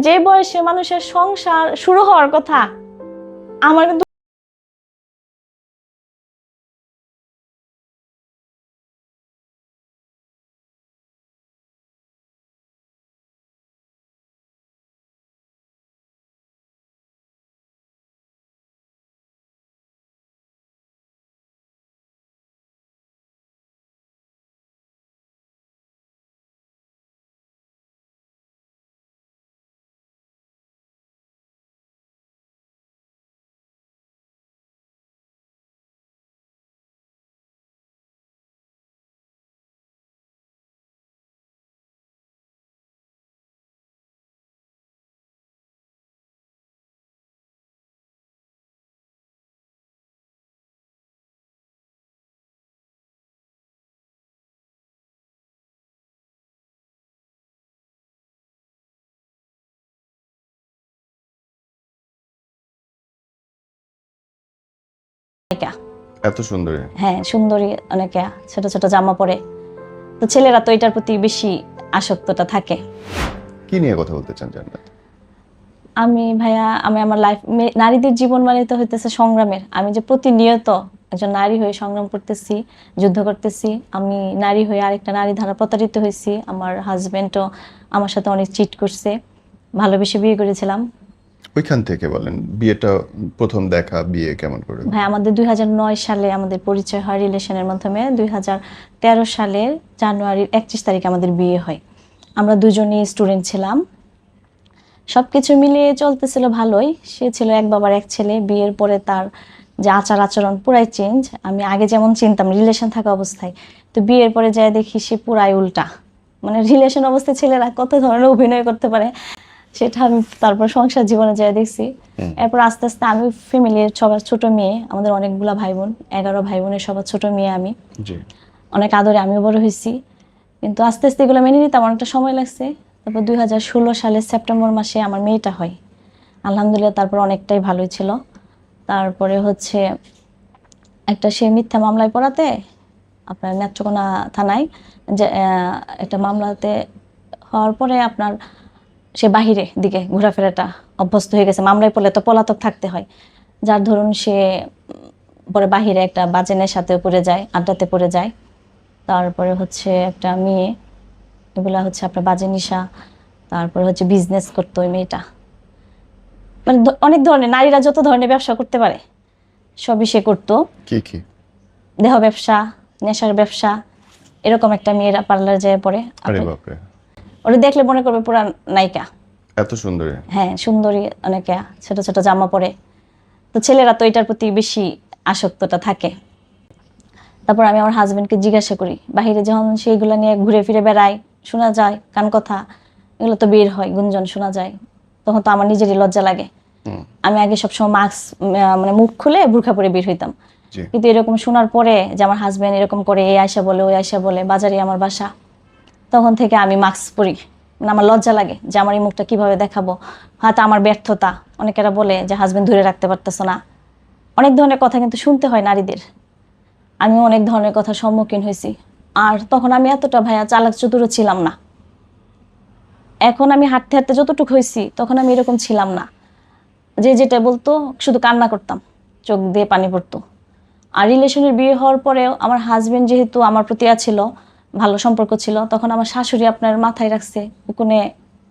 যে বয়সে মানুষের সংসার শুরু হওয়ার কথা, আমার কিন্তু এত সুন্দরী। হ্যাঁ, সুন্দরী অনেকে, ছোট ছোট জামা পরে। তো ছেলেরা তো এটার প্রতি বেশি আসক্তটা থাকে। কি নিয়ে কথা বলতে চান জান্নাত? আমি আমার লাইফ, নারীদের জীবন মানে তো হইতেছে সংগ্রামের। আমি যে প্রতিনিয়ত একজন নারী হয়ে সংগ্রাম করতেছি, যুদ্ধ করতেছি। আমি নারী হয়ে আরেকটা নারী দ্বারা প্রতারিত হয়েছি। আমার হাজবেন্ডও আমার সাথে অনেক চিট করছে। ভালোবেসে বিয়ে করেছিলাম। ওইখান থেকে বলেন, বিয়েটা প্রথম দেখা, বিয়ে কেমন করে? ভাই, আমাদের 2009 সালে আমাদের পরিচয় হয় রিলেশনের মাধ্যমে। 2013 সালের জানুয়ারির 31 তারিখে আমাদের বিয়ে হয়। আমরা দুজনেই স্টুডেন্ট ছিলাম। সব কিছু মিলিয়ে চলতেছিল ভালোই। সে ছিল এক বাবার এক ছেলে। বিয়ের পরে তার যে আচার আচরণ পুরাই চেঞ্জ। আমি আগে যেমন চিনতাম রিলেশন থাকা অবস্থায়, তো বিয়ের পরে যাই দেখি সে পুরাই উল্টা। মানে রিলেশন অবস্থায় ছেলেরা কত ধরনের অভিনয় করতে পারে, সেটা আমি তারপর সংসার জীবনে যাই দেখছি। এরপর আস্তে আস্তে আমি ফ্যামিলির সবার ছোট মেয়ে, আমাদের অনেকগুলা ভাই বোন, 11 ভাই বোনের সবার ছোট মেয়ে আমি। অনেক আদরে আমিও বড় হয়েছি, কিন্তু আস্তে আস্তে এগুলো মেনে নিতে আমার অনেকটা সময় লাগছে। তারপর 2016 সালের সেপ্টেম্বর মাসে আমার মেয়েটা হয়। আলহামদুলিল্লাহ, তারপর অনেকটাই ভালোই ছিল। তারপরে হচ্ছে একটা সে মিথ্যা মামলায় পড়াতে আপনার নেত্রকোনা থানায় যে একটা মামলাতে হওয়ার পরে আপনার সে বাহিরে দিকে ঘোরাফেরাটা অভ্যস্ত হয়ে গেছে। মামলায় পড়লে তো পলাতক থাকতে হয়, যার ধরুন সে পরে বাহিরে একটা বাজে নেশাতেও পড়ে যায়, আড্ডাতে পড়ে যায়। তারপরে হচ্ছে একটা মেয়ে, এগুলা হচ্ছে আপনার বাজে নেশা। তারপরে হচ্ছে বিজনেস করতো ওই মেয়েটা। মানে অনেক ধরনের, নারীরা যত ধরনের ব্যবসা করতে পারে সবই সে করতো। কি কি? দেহ ব্যবসা, নেশার ব্যবসা, এরকম একটা মেয়েরা পার্লার যায় পরে। আরে বাপরে! ওরা দেখলে মনে করবে পুরা নায়িকা। এত সুন্দরী? হ্যাঁ, সুন্দরী অনেকে, ছোট ছোট জামা পরে। তো ছেলেরা তো এটার প্রতি বেশি আসক্তটা থাকে। তারপর আমি আমার হাজবেন্ডকে জিজ্ঞাসা করি, বাহিরে যখন সেইগুলো নিয়ে ঘুরে ফিরে বেড়ায়, শোনা যায় কান কথা, এগুলো তো বের হয়, গুঞ্জন শোনা যায়, তখন তো আমার নিজেরই লজ্জা লাগে। আমি আগে সবসময় মাস্ক, মানে মুখ খুলে বুরখা পরে বের হইতাম। কিন্তু এরকম শোনার পরে যে আমার হাজবেন্ড এরকম করে, এই আয়সা বলে ওই আয়সা বলে, বাজারে আমার বাসা, তখন থেকে আমি মাস্ক পরি। মানে আমার লজ্জা লাগে যে আমার এই মুখটা কিভাবে দেখাবো, হয়তো আমার ব্যর্থতা। অনেকেরা বলে যে হাজবেন্ড ধরে রাখতে পারতেছো না, অনেক ধরনের কথা কিন্তু শুনতে হয় নারীদের। আমি অনেক ধরনের কথা সম্মুখীন হয়েছি। আর তখন আমি এতটা ভাইয়া চালাক চতুরও ছিলাম না। এখন আমি হাঁটতে হাঁটতে যতটুকু হয়েছি, তখন আমি এরকম ছিলাম না। যে যেটা বলতো শুধু কান্না করতাম, চোখ দিয়ে পানি পড়তো। আর রিলেশনের বিয়ে হওয়ার পরেও আমার হাজবেন্ড যেহেতু আমার প্রতি ছিল, ভালো সম্পর্ক ছিল, তখন আমার শাশুড়ি আপনার মাথায় রাখছে উকুনে,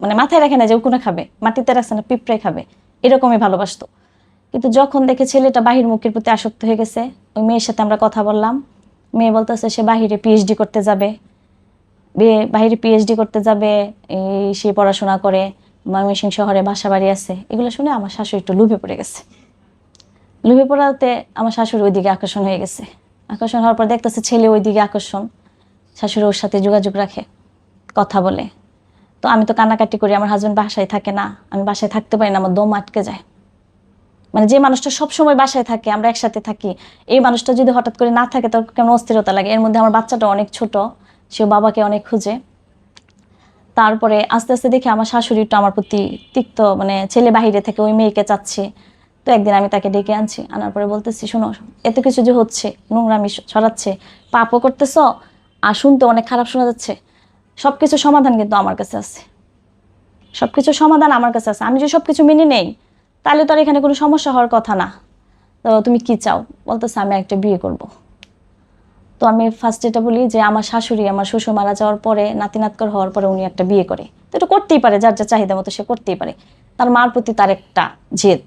মানে মাথায় রাখে না যে উকুনে খাবে, মাটিতে রাখছে না পিঁপড়ে খাবে, এরকমই ভালোবাসতো। কিন্তু যখন দেখে ছেলেটা বাহির মুখের প্রতি আসক্ত হয়ে গেছে, ওই মেয়ের সাথে আমরা কথা বললাম। মেয়ে বলতেছে সে বাহিরে পিএইচডি করতে যাবে, বাহিরে পিএইচডি করতে যাবে, সে পড়াশোনা করে, ময়মনসিংহ শহরে বাসা বাড়ি আছে। এগুলো শুনে আমার শাশুড়ি একটু লুভে পড়ে গেছে। লুভে পড়াতে আমার শাশুড়ি ওইদিকে আকর্ষণ হয়ে গেছে। আকর্ষণ হওয়ার পর দেখতেছে ছেলে ওইদিকে আকর্ষণ, শাশুড়ি ওর সাথে যোগাযোগ রাখে, কথা বলে। তো আমি তো কান্নাকাটি করি, আমার হাজবেন্ড বাসায় থাকে না, আমি বাসায় থাকতে পারি না, আমার দম আটকে যায়। মানে যে মানুষটা সবসময় বাসায় থাকে, আমরা একসাথে থাকি, এই মানুষটা যদি হঠাৎ করে না থাকে তখন কেমন অস্থিরতা লাগে। এর মধ্যে আমার বাচ্চাটা অনেক ছোট, সে বাবাকে অনেক খুঁজে। তারপরে আস্তে আস্তে দেখি আমার শাশুড়ি একটু আমার প্রতি তিক্ত, মানে ছেলে বাহিরে থেকে ওই মেয়েকে চাচ্ছে। তো একদিন আমি তাকে ডেকে আনছি, আনার পরে বলতেছি, শোনো, এত কিছু যে হচ্ছে, নোংরামি ছড়াচ্ছে, পাপও করতেছ, আর শুনতে অনেক খারাপ শোনা যাচ্ছে, সব কিছু সমাধান কিন্তু আমার কাছে আছে। সবকিছু সমাধান আমার কাছে আছে, আমি যদি সবকিছু মেনে নেই তাহলে তো আর এখানে কোনো সমস্যা হওয়ার কথা না। তো তুমি কি চাও? বলতেছে আমি একটা বিয়ে করব। তো আমি ফার্স্ট যেটা বলি যে আমার শাশুড়ি, আমার শ্বশুর মারা যাওয়ার পরে, নাতিনাতকর হওয়ার পরে উনি একটা বিয়ে করে, তো এটা করতেই পারে, যার যা চাহিদা মতো সে করতেই পারে। তার মার প্রতি তার একটা জেদ।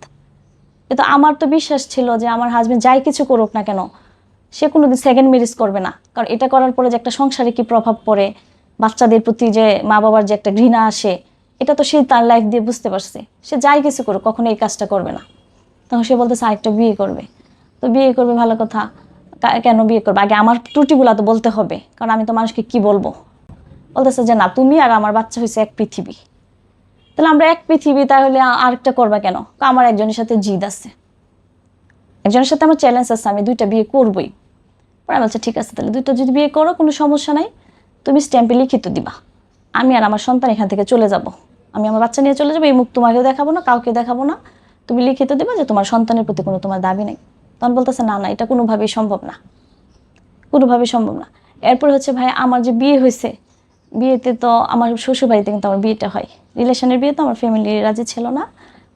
কিন্তু আমার তো বিশ্বাস ছিল যে আমার হাজবেন্ড যাই কিছু করুক না কেন, সে কোনোদিন সেকেন্ড ম্যারেজ করবে না। কারণ এটা করার পরে যে একটা সংসারে কি প্রভাব পড়ে, বাচ্চাদের প্রতি যে মা বাবার যে একটা ঘৃণা আসে, এটা তো সে তার লাইফ দিয়ে বুঝতে পারছে। সে যাই কিছু করুক কখনো এই কাজটা করবে না। তখন সে বলতেছে আরেকটা বিয়ে করবে। তো বিয়ে করবে, ভালো কথা। কেন বিয়ে করবে? আগে আমার ত্রুটিগুলো তো বলতে হবে, কারণ আমি তো মানুষকে কি বলবো। বলতেছে যে না, তুমি আর আমার বাচ্চা হয়েছে এক পৃথিবী, তাহলে আমরা এক পৃথিবী, তাহলে আরেকটা করবা কেন? আমার একজনের সাথে জিদ আছে, একজনের সাথে আমার চ্যালেঞ্জ আছে, আমি 2টা বিয়ে করবই। পরে বলছে ঠিক আছে, তাহলে 2টা যদি বিয়ে করো কোনো সমস্যা নাই, তুমি স্ট্যাম্পে লিখিত দিবা, আমি আর আমার সন্তান এখান থেকে চলে যাব, আমি আমার বাচ্চা নিয়ে চলে যাবো, এই মুখ তোমাকেও দেখাবো না, কাউকে দেখাবো না, তুমি লিখিত দিবা যে তোমার সন্তানের প্রতি কোনো তোমার দাবি নেই। তখন বলতেছে না না, এটা কোনোভাবেই সম্ভব না, কোনোভাবেই সম্ভব না। এরপর হচ্ছে ভাই আমার যে বিয়ে হয়েছে, বিয়েতে তো আমার শ্বশুর বাড়িতে কিন্তু আমার বিয়েটা হয়, রিলেশনের বিয়ে, তো আমার ফ্যামিলি রাজি ছিল না,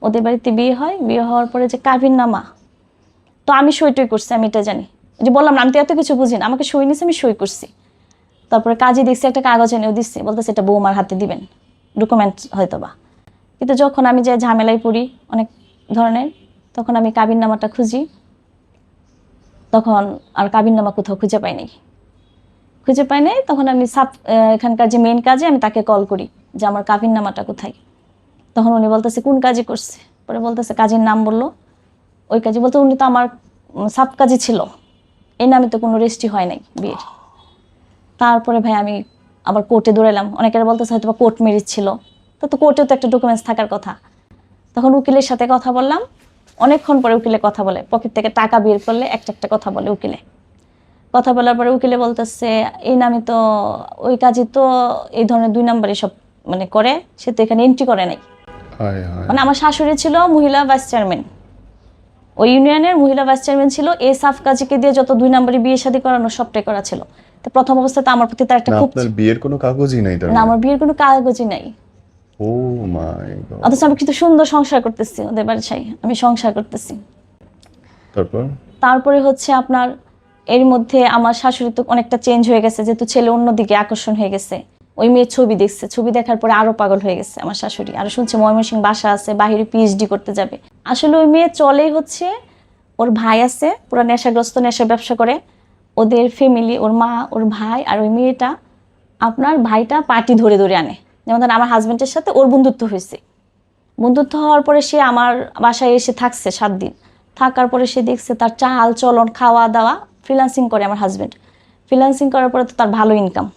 ওদের বাড়িতে বিয়ে হয়। বিয়ে হওয়ার পরে যে কাবিন নামা, তো আমি সই টই করছি, আমি এটা জানি, যে বললাম না আমি তো এত কিছু বুঝি না, আমাকে সই নিছে, আমি সই করছি। তারপরে কাজে দেখছি একটা কাগজ এনেও দিচ্ছি, বলতেছে এটা বৌমার হাতে দিবেন, ডকুমেন্ট হয়তো বা। কিন্তু যখন আমি যে ঝামেলায় পড়ি অনেক ধরনের, তখন আমি কাবিননামাটা খুঁজি, তখন আর কাবিননামা কোথাও খুঁজে পাই নাই, খুঁজে পাই নাই। তখন আমি এখানকার যে মেইন কাজে আমি তাকে কল করি যে আমার কাবিননামাটা কোথায়। তখন উনি বলতেছে কোন কাজই করছে, পরে বলতেছে কাজের নাম বললো, ওই কাজে বলতে উনি তো আমার সাব কাজে ছিল, এই নামে তো কোনো রেজিস্ট্রি হয় নাই বিয়ের। তারপরে ভাই আমি আবার কোর্টে দৌড়ালাম, অনেকের বলতেছে হয়তো বা কোর্ট ম্যারেজ ছিল, তো কোর্টেও তো একটা ডকুমেন্টস থাকার কথা। তখন উকিলের সাথে কথা বললাম, অনেকক্ষণ পরে উকিলে কথা বলে, পকেট থেকে টাকা বের করলে একটা একটা কথা বলে উকিলে। কথা বলার পরে উকিলে বলতেছে এই নামে তো, ওই কাজে তো এই ধরনের 2 নাম্বারই সব মানে করে, সে তো এখানে এন্ট্রি করে নাই। হায় হায়। মানে আমার শাশুড়ি ছিল মহিলা ভাইস চেয়ারম্যান, ওই ইউনিয়নের মহিলা ভাইস চেয়ারম্যান ছিল, এই সাফ কাজীকে দিয়ে যত 2 নাম্বারই বিয়ে শাদী করানো সবটাই করা ছিল। তো প্রথম অবস্থাতে আমার প্রতি তার একটা না, খুব, আপনার বিয়ের কোনো কাগজই নাই তার না মানে? আমার বিয়ের কোনো কাগজই নাই। ও মাই গড। অথচ আমি কিন্তু সুন্দর সংসার করতেছি ওদের বাসায়, আমি সংসার করতেছি। তারপর? তারপরে হচ্ছে আপনার এর মধ্যে আমার শাশুড়ি তো অনেকটা চেঞ্জ হয়ে গেছে, যেহেতু ছেলে অন্যদিকে আকর্ষণ হয়ে গেছে, ওই মেয়ের ছবি দেখছে, ছবি দেখার পরে আরো পাগল হয়ে গেছে আমার শাশুড়ি। আর শুনছে ময়মনসিংহ বাসা আছে, বাহিরে পিএইচডি করতে যাবে। আসলে ওই মেয়ে চলেই হচ্ছে, ওর ভাই আছে পুরো নেশাগ্রস্ত, নেশার ব্যবসা করে, ওদের ফ্যামিলি, ওর মা, ওর ভাই আর ওই মেয়েটা, আপনার ভাইটা পার্টি ধরে ধরে আনে। যেমন ধরেন আমার হাজবেন্ডের সাথে ওর বন্ধুত্ব হয়েছে, বন্ধুত্ব হওয়ার পরে সে আমার বাসায় এসে থাকছে 7 দিন, থাকার পরে সে দেখছে তার চাল চলন খাওয়া দাওয়া, ফ্রিল্যান্সিং করে আমার হাজবেন্ড, ফ্রিল্যান্সিং করার পরে তো তার ভালো ইনকাম,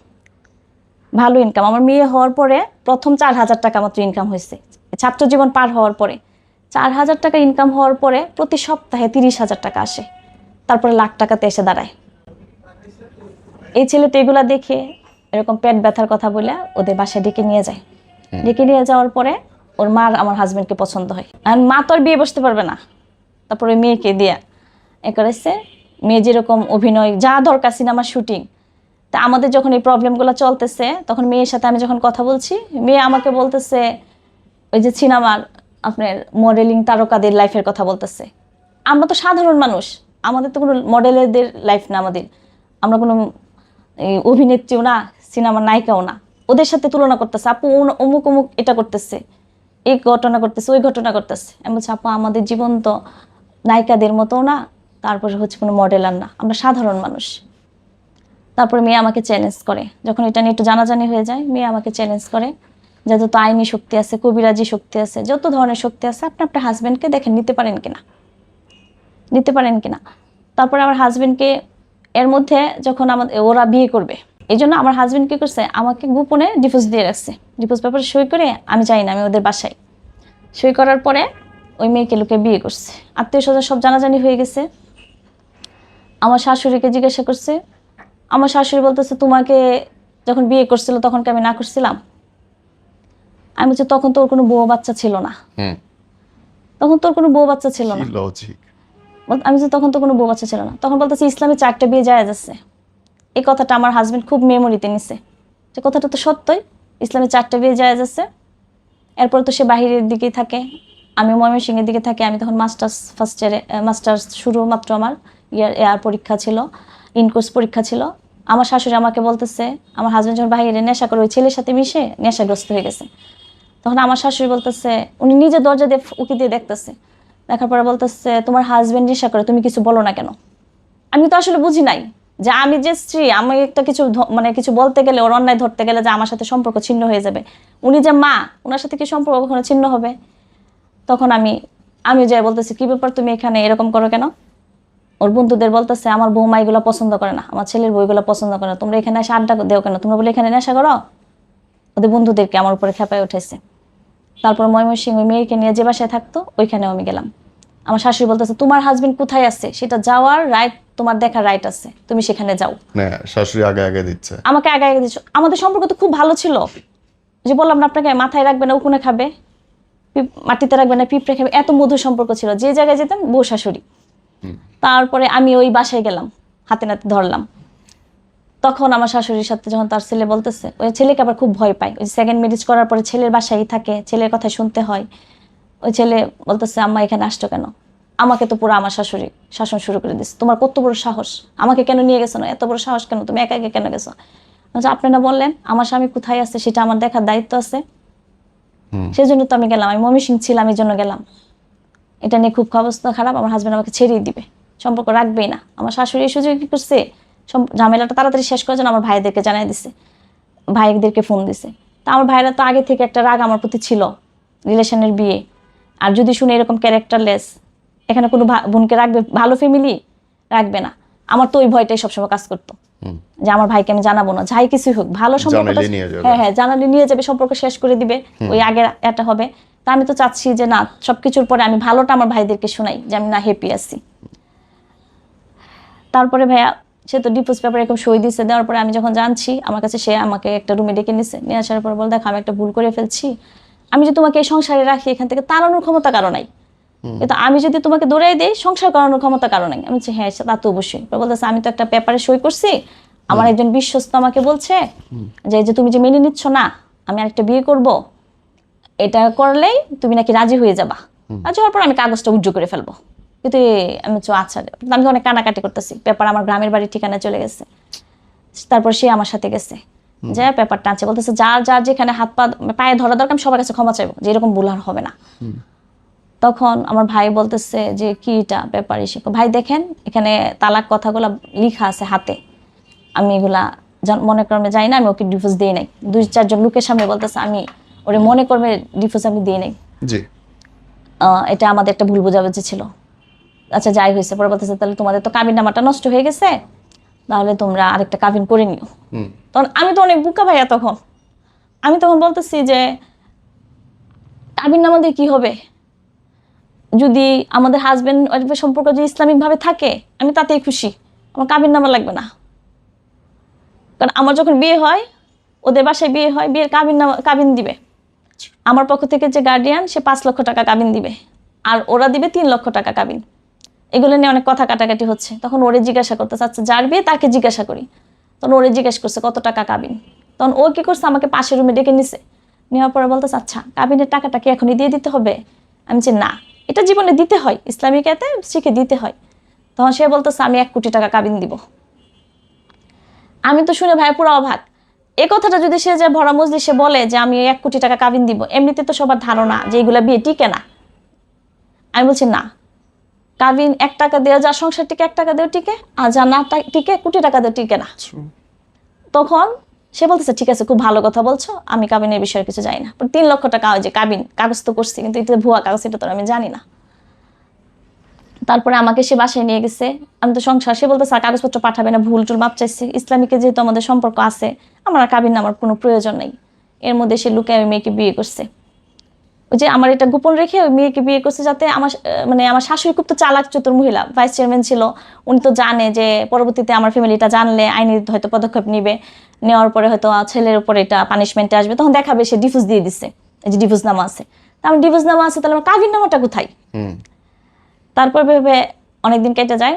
ভালো ইনকাম। আমার মেয়ে হওয়ার পরে প্রথম 4,000 টাকা মাত্র ইনকাম হয়েছে, ছাত্র জীবন পার হওয়ার পরে 4,000 টাকা ইনকাম হওয়ার পরে প্রতি সপ্তাহে 30,000 টাকা আসে, তারপরে লাখ টাকাতে এসে দাঁড়ায়। এই ছেলেটা এগুলা দেখে এরকম পেট ব্যথার কথা বলে ওদের বাসায় ডেকে নিয়ে যায়। ডেকে নিয়ে যাওয়ার পরে ওর মার আমার হাজবেন্ডকে পছন্দ হয়, আর মা তো আর বিয়ে বসতে পারবে না, তারপরে মেয়েকে দিয়া করেছে। মেয়ে যেরকম অভিনয় যা দরকার, সিনেমার শুটিং, তা আমাদের যখন এই প্রবলেমগুলো চলতেছে, তখন মেয়ের সাথে আমি যখন কথা বলছি, মেয়ে আমাকে বলতেছে ওই যে সিনেমার আপনার মডেলিং তারকাদের লাইফের কথা বলতেছে। আমরা তো সাধারণ মানুষ, আমাদের তো কোনো মডেলদের লাইফ না, আমরা কোনো অভিনেত্রীও না, সিনেমার নায়িকাও না, ওদের সাথে তুলনা করতেছে। আপু অমুক অমুক এটা করতেছে, এই ঘটনা করতেছে, ওই ঘটনা করতেছে। আমি বলছি আপু আমাদের জীবন তো নায়িকাদের মতো না, তারপরে হচ্ছে কোনো মডেলার না, আমরা সাধারণ মানুষ। তারপরে মেয়ে আমাকে চ্যালেঞ্জ করে, যখন এটা নিয়ে একটু জানাজানি হয়ে যায়, মেয়ে আমাকে চ্যালেঞ্জ করে যে যত আইনি শক্তি আছে, কবিরাজি শক্তি আছে, যত ধরনের শক্তি আছে, আপনি আপনার হাজব্যান্ডকে দেখেন নিতে পারেন কিনা, নিতে পারেন কিনা। তারপরে আমার হাজব্যান্ডকে, এর মধ্যে যখন ওরা বিয়ে করবে, এই জন্য আমার হাজব্যান্ড কি করছে, আমাকে গোপনে ডিভোর্স দিয়ে রাখছে, ডিভোর্স পেপারে সই করে, আমি যাই না, আমি ওদের বাসায় সই করার পরে ওই মেয়েকে লোকে বিয়ে করছে। আত্মীয় স্বজন সব জানাজানি হয়ে গেছে। আমার শাশুড়িকে জিজ্ঞাসা করছে, আমার শাশুড়ি বলতেছে তোমাকে যখন বিয়ে করছিল তখন কি আমি না করছিলাম? আমি বলছি তখন তোর কোনো বউ বাচ্চা ছিল না, তখন তোর কোনো বউ বাচ্চা ছিল না। লজিক। আমি বলছি তখন তো কোনো বউ বাচ্চা ছিল না। তখন বলতেছে ইসলামে 4টা বিয়ে জায়েজ আছে। এই কথাটা আমার হাজবেন্ড খুব মেমোরিতে নিছে, যে কথাটা তো সত্যই, ইসলামে 4টা বিয়ে জায়েজ আছে। এরপর তো সে বাহিরের দিকেই থাকে, আমি ময়মনসিংহের দিকে থাকি। আমি তখন মাস্টার্স ফার্স্ট ইয়ারে, মাস্টার্স শুরু মাত্র আমার এয়ার পরীক্ষা ছিল, ইনকোর্স পরীক্ষা ছিল। আমার শাশুড়ি আমাকে বলতেছে, আমার হাজব্যান্ড যখন বাহিরে নেশা করে ওই ছেলের সাথে মিশে নেশাগ্রস্ত হয়ে গেছে, তখন আমার শাশুড়ি বলতেছে, উনি নিজে দরজা দিয়ে উকি দিয়ে দেখতেছে, দেখার পরে বলতেছে, তোমার হাজব্যান্ড নেশা করে, তুমি কিছু বলো না কেন? আমি তো আসলে বুঝি নাই যে আমি যে স্ত্রী, আমি একটা কিছু মানে কিছু বলতে গেলে, ওর অন্যায় ধরতে গেলে যে আমার সাথে সম্পর্ক ছিন্ন হয়ে যাবে। উনি যে মা, ওনার সাথে কি সম্পর্ক কখনো ছিন্ন হবে? তখন আমি যাই বলতেছি, কি ব্যাপার, তুমি এখানে এরকম করো কেন? ওর বন্ধুদের বলতেছে, আমার বৌমা এগুলো পছন্দ করে না, আমার ছেলের বইগুলো পছন্দ করে না, তোমরা এখানে এসে আড্ডা দেও কেন, তোমরা বলে এখানে নেশা করো? ওদের বন্ধুদেরকে আমার উপরে খেপায় উঠেছে। তারপর ময়মনসিংহ ওই মেয়েকে নিয়ে যে বাসায় থাকতো ওইখানেও আমি গেলাম। আমার শাশুড়ি বলতেছে, তোমার হাজবেন্ড কোথায় আছে সেটা যাওয়ার রাইট, তোমার দেখার রাইট আছে, তুমি সেখানে যাও। না, শাশুড়ি আগে আগে দিচ্ছে। আমাকে আগে আগে দিচ্ছ। আমাদের সম্পর্ক তো খুব ভালো ছিল, যে বললাম না আপনাকে, মাথায় রাখবে না উকুনে খাবে, মাটিতে রাখবে না পিঁপড়ে খাবে, এত মধুর সম্পর্ক ছিল। যে জায়গায় যেতাম বউ শাশুড়ি। তারপরে আমি ওই বাসায় গেলাম, হাতে নাতে ধরলাম। তখন আমার শাশুড়ির সাথে যখন তার ছেলে বলতেছে, ওই ছেলেকে আবার খুব ভয় পায়, ওই সেকেন্ড ম্যারেজ করার পরে ছেলের বাসায় থাকে, ছেলের কথা শুনতে হয়। ওই ছেলে বলতেছে, আম্মা এখানে আসতো কেন? আমাকে তো পুরো আমার শাশুড়ি শাসন শুরু করে দিচ্ছে, তোমার কত বড় সাহস, আমাকে কেন নিয়ে গেছো না, এত বড় সাহস কেন, তুমি একা একা কেন গেছো? আপনি না বললেন আমার স্বামী কোথায় আছে সেটা আমার দেখার দায়িত্ব আছে, সেই জন্য তো আমি গেলাম, আমি ময়মনসিংহ ছিলাম এই জন্য গেলাম। এটা নিয়ে খুব অবস্থা খারাপ, আমার হাজব্যান্ড আমাকে ছেড়েই দিবে, সম্পর্ক রাখবেই না। আমার শাশুড়ি এই সুযোগ কি করছে, ঝামেলাটা তাড়াতাড়ি শেষ করার জন্য আমার ভাইদেরকে জানাই দিছে, ভাইদেরকে ফোন দিছে। তা আমার ভাইরা তো আগে থেকে একটা রাগ আমার প্রতি ছিল, রিলেশনের বিয়ে, আর যদি শুনে এরকম ক্যারেক্টারলেস, এখানে কোনো বোনকে রাখবে, ভালো ফ্যামিলি রাখবে না, আমার তো ওই ভয়টাই সবসময় কাজ করতো, যে আমার ভাইকে আমি জানাবো না, যাই কিছুই হোক, ভালো সম্পর্ক, হ্যাঁ হ্যাঁ জানালে নিয়ে যাবে, সম্পর্ক শেষ করে দিবে, ওই আগে এটা হবে। তা আমি তো চাচ্ছি যে না, সবকিছুর পরে আমি ভালোটা আমার ভাইদেরকে শোনাই, যে আমি না হ্যাপি আছি। তারপরে ভাইয়া সে তো ডিভোর্স পেপারে এরকম সই দিচ্ছে, দেওয়ার পরে আমি যখন জানছি, আমার কাছে সে আমাকে একটা রুমে ডেকে নিছে, নিয়ে আসার পর বল, দেখো আমি একটা ভুল করে ফেলছি, আমি যে তোমাকে এই সংসারে রাখি এখান থেকে তাড়ানোর ক্ষমতা কারো নাই, কিন্তু আমি যদি তোমাকে দৌড়াই দিই সংসার করানোর ক্ষমতা কারো নাই। আমি বলছি হ্যাঁ তা তো অবশ্যই। বলতেছে, আমি তো একটা পেপারে সই করছি, আমার একজন বিশ্বস্ত আমাকে বলছে যে তুমি যে মেনে নিচ্ছ না আমি আরেকটা বিয়ে করব, এটা করলেই তুমি নাকি রাজি হয়ে যাবা, রাজি হওয়ার পর আমি কাগজটা উজ্জ্ব করে ফেলবো। কিন্তু আমি আচ্ছা, আমি তো অনেক কানাকাটি করতেছি, পেপার আমার গ্রামের বাড়ির ঠিকানা চলে গেছে। তারপর সে আমার সাথে গেছে, যে পেপারটা আছে, বলতেছে যার যার যেখানে হাত পা পায়ে ধরা দরকার আমি সবার কাছে ক্ষমা চাইবো, যে এরকম ভুল আর হবে না। তখন আমার ভাই বলতেছে যে কি এটা পেপার এসে, ভাই দেখেন এখানে তালাক কথাগুলো লিখা আছে হাতে, আমি এগুলা মনে কর্মে যাই না, আমি ওকে ডিভোর্স দিই নাই। 2-4 জন লোকের সামনে বলতেছে আমি ওরে মনে কর্মে ডিভোর্স আমি দিই নাই, এটা আমাদের একটা ভুল বোঝাবুঝি ছিল। আচ্ছা যাই হয়েছে, পরে বলতেছে তাহলে তোমাদের তো কাবিন নামাটা নষ্ট হয়ে গেছে, তাহলে তোমরা আরেকটা কাবিন করে নিও। তখন আমি তো অনেক বুকা ভাইয়া, তখন আমি বলতেছি যে কাবিন নামা দিয়ে কি হবে, যদি আমাদের হাজবেন্ড ওয়াইফের সম্পর্ক যদি ইসলামিক ভাবে থাকে আমি তাতেই খুশি, আমার কাবিন নামা লাগবে না। কারণ আমার যখন বিয়ে হয়, ওদের বাসায় বিয়ে হয়, বিয়ের কাবিন দিবে আমার পক্ষ থেকে যে গার্ডিয়ান, সে 5 লক্ষ টাকা কাবিন দিবে, আর ওরা দিবে 3 লক্ষ টাকা কাবিন। এগুলো নিয়ে অনেক কথা কাটাকাটি হচ্ছে। তখন ওরে জিজ্ঞাসা করতে চাচ্ছে, যার বিয়ে তাকে জিজ্ঞাসা করি, তখন ওরে জিজ্ঞাসা করছে কত টাকা কাবিন। তখন ও কি করছে, আমাকে পাশের রুমে ডেকে নিছে, নেওয়ার পরে বলতেছে আচ্ছা কাবিনের টাকাটা কি এখনই দিয়ে দিতে হবে? আমি যে না, এটা জীবনে দিতে হয়, ইসলামিক এতে শিখে দিতে হয়। তখন সে বলতেছে আমি 1 কোটি টাকা কাবিন দিব। আমি তো শুনে ভাই পুরো অবাক। এই কথাটা যদি সে যে ভরা মজলিসে বলে যে আমি 1 কোটি টাকা কাবিন দিব, এমনিতে তো সবার ধারণা যে এগুলা বিয়ে টিকে না। আমি বলছি না, কাবিন 1 টাকা দেওয়া, যা সংসার টিকে 1 টাকা দেও টিকে, আর যা না টিকে কোটি টাকা দেও টিকে না। তখন সে বলতেছে ঠিক আছে, খুব ভালো কথা বলছো, আমি কাবিনের বিষয়ে কিছু জানি না। 3 লক্ষ টাকা যে কাবিন কাগজ তো করছি, কিন্তু এটা ভুয়া কাগজ, এটা তো আমি জানি না। তারপরে আমাকে সে বাসায় নিয়ে গেছে, আমি তো সংসার, সে বলতেছে কাগজপত্র পাঠাবে না, ভুল টুল মাপ চাইছে, ইসলামিকে যেহেতু আমাদের সম্পর্ক আছে, আমার কাবিন নামার কোনো প্রয়োজন নেই। এর মধ্যে সে লুকায় ওই মেয়েকে বিয়ে করছে, ওই যে আমার এটা গোপন রেখে ওই মেয়েকে বিয়ে করছে, যাতে আমার শাশুড়ি খুব তো চালাক চতুর মহিলা, ভাইস চেয়ারম্যান ছিল, উনি তো জানে যে পরবর্তীতে আমার ফ্যামিলিটা জানলে আইনি হয়তো পদক্ষেপ নিবে, নেওয়ার পরে হয়তো ছেলের উপর এটা পানিশমেন্টে আসবে, তখন দেখাবে সে ডিভোর্স দিয়ে দিচ্ছে, এই যে ডিভোর্স নামা আছে। তা আমার ডিভোর্স নামা আছে, তাহলে আমার কাবিন নামাটা কোথায়? তারপর ভেবে অনেকদিন কেটে যায়,